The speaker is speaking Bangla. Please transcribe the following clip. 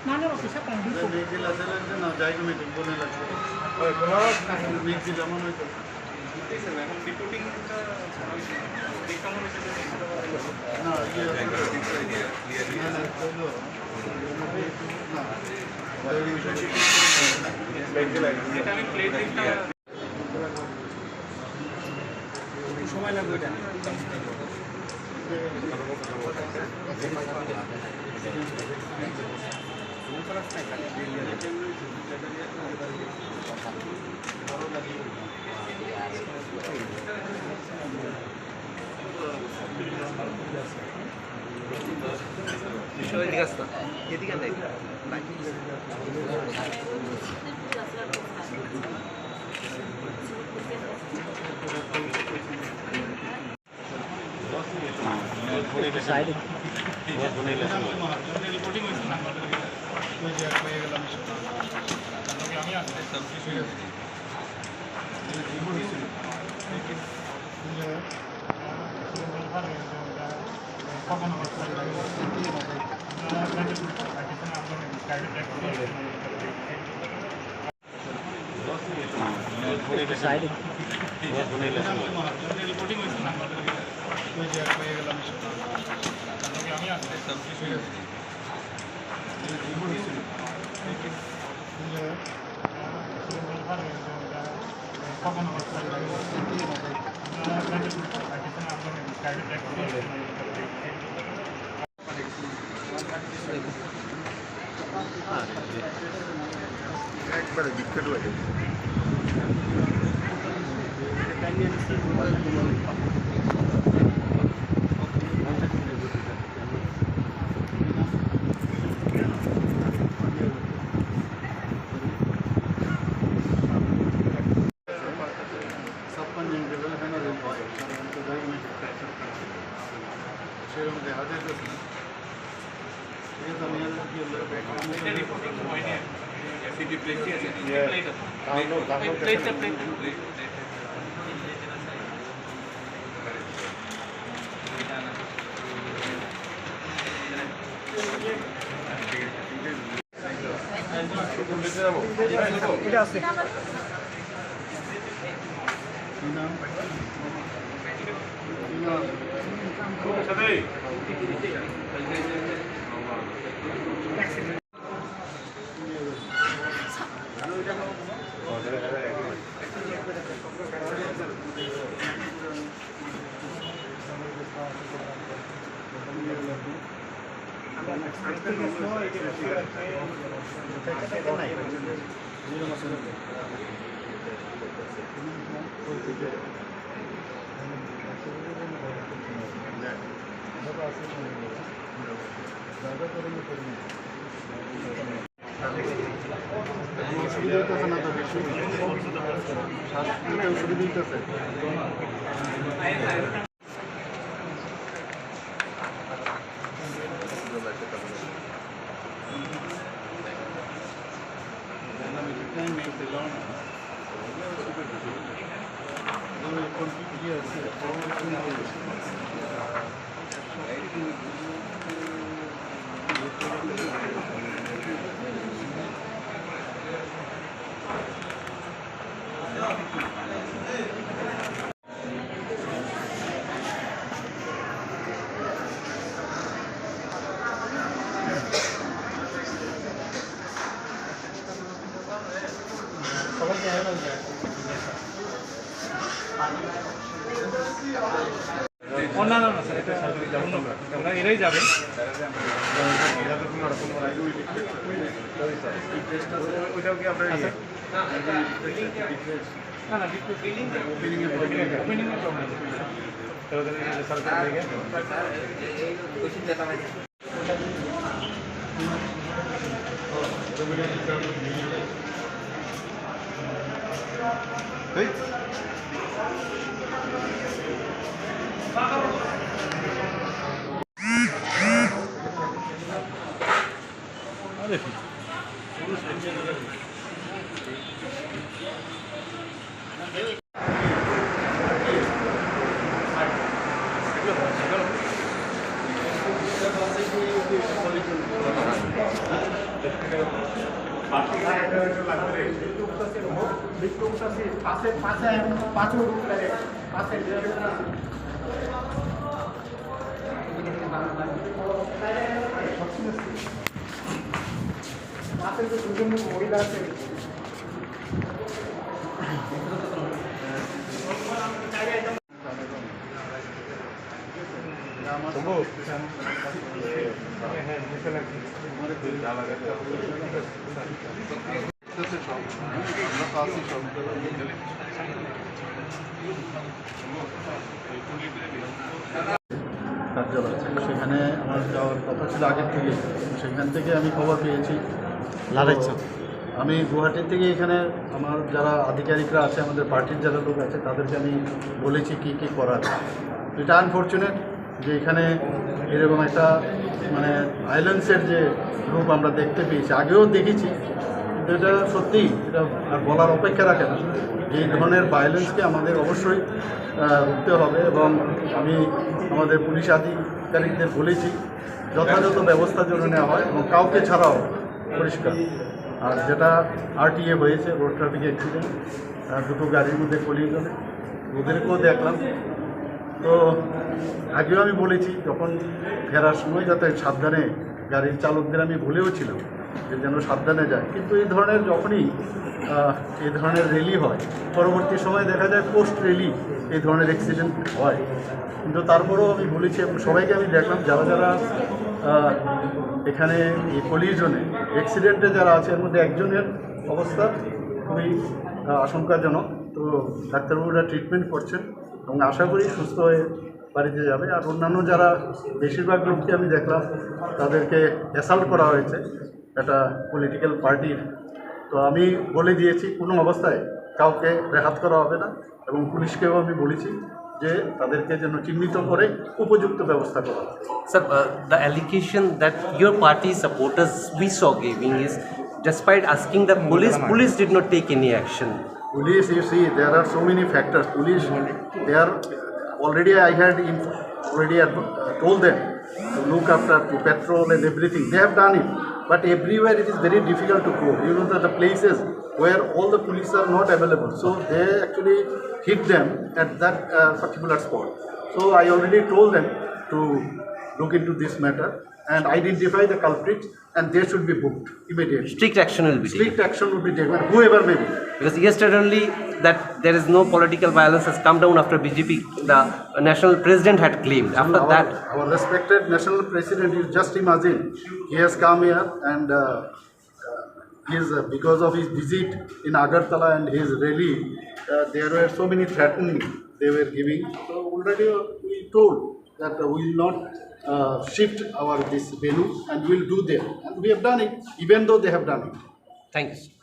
Mana waktu siapa yang Dukho? Meeting lah, saya lagi nak jaya meeting boleh lagi. Oh, kalau meeting zaman itu. Deputy kita, kamu mesti nah, সময় লাগবে এটা এদিকে নেই साइड साइड একবারে বিখ্যাত হয়ে এটা আছে না না স্যার এটা ওরা এরাই যাবে ওইটাও কি আপনার না না ওপেনিং এর প্রবলেম সরকার থেকে বিক্ষোভটা পাশে পাশে পাঁচও রুট লাগে পাশে পাশে যে দুজন মহিলা আছে কার্যালয় সেখানে আমার যাওয়ার কথা ছিল আগের থেকে, সেখান থেকে আমি খবর পেয়েছি। আমি গুয়াহাটি থেকে এখানে আমার যারা আধিকারিকরা আছে, আমাদের পার্টির যারা লোক আছে, তাদেরকে আমি বলেছি কী কী করার। এটা আনফর্চুনেট যে এখানে এরকম একটা মানে ভায়োলেন্সের যে রূপ আমরা দেখতে পেয়েছি, আগেও দেখেছি, কিন্তু এটা সত্যি এটা আর বলার অপেক্ষা রাখে না। এই ধরনের ভায়োলেন্সকে আমাদের অবশ্যই রুখতে হবে এবং আমি আমাদের পুলিশ আধিকারিকদের বলেছি যথাযথ ব্যবস্থা যেন নেওয়া হয় এবং কাউকে ছাড়াও পরিষ্কার। আর যেটা আরটিএ হয়েছে, রোড ট্রাফিক অ্যাক্সিডেন্ট, দুটো গাড়ির মধ্যে কলিয়ে গেলে ওদেরকেও দেখলাম। তো আগেও আমি বলেছি যখন ফেরার সময় যাতে সাবধানে গাড়ির চালকদের আমি বলেও ছিলাম যে যেন সাবধানে যায়, কিন্তু এই ধরনের যখনই এই ধরনের র্যালি হয় পরবর্তী সময় দেখা যায় পোস্ট র্যালি এই ধরনের অ্যাক্সিডেন্ট হয়। কিন্তু তারপরেও আমি বলেছি এবং সবাইকে আমি দেখলাম যারা যারা এখানে এই কলিশনে অ্যাক্সিডেন্টে যারা আছে এর মধ্যে একজনের অবস্থা খুবই আশঙ্কাজনক। তো ডাক্তারবাবুরা ট্রিটমেন্ট করছেন এবং আশা করি সুস্থ হয়ে বাড়িতে যাবে। আর অন্যান্য যারা বেশিরভাগ লোককে আমি দেখলাম তাদেরকে অ্যাসাল্ট করা হয়েছে একটা পলিটিক্যাল পার্টির। তো আমি বলে দিয়েছি কোনো অবস্থায় কাউকে রেহাত করা হবে না এবং পুলিশকেও আমি বলেছি যে তাদেরকে যেন চিহ্নিত করে উপযুক্ত ব্যবস্থা করা হয়। Sir, the allegation that your party supporters we saw giving is, despite asking the police did not take any action. Police, you see, there are so many factors. Police, they are already, I had already told them to look after, to patrol and everything. They have done it, but everywhere it is very difficult to go. You know that the places where all the police are not available, so they actually hit them at that particular spot. So I already told them to look into this matter and identify the culprits, and they should be booked immediately. Strict action will be taken. Strict action will be taken, whoever may be. Because yesterday only that there is no political violence has come down after BJP, the national president had claimed. After that, our respected national president, you just imagine, he has come here and because of his visit in Agartala and his rally, there were so many threatening they were giving. So already we told that we will not shift our this venue and we will do there, and we have done it, even though they have done it. thank you.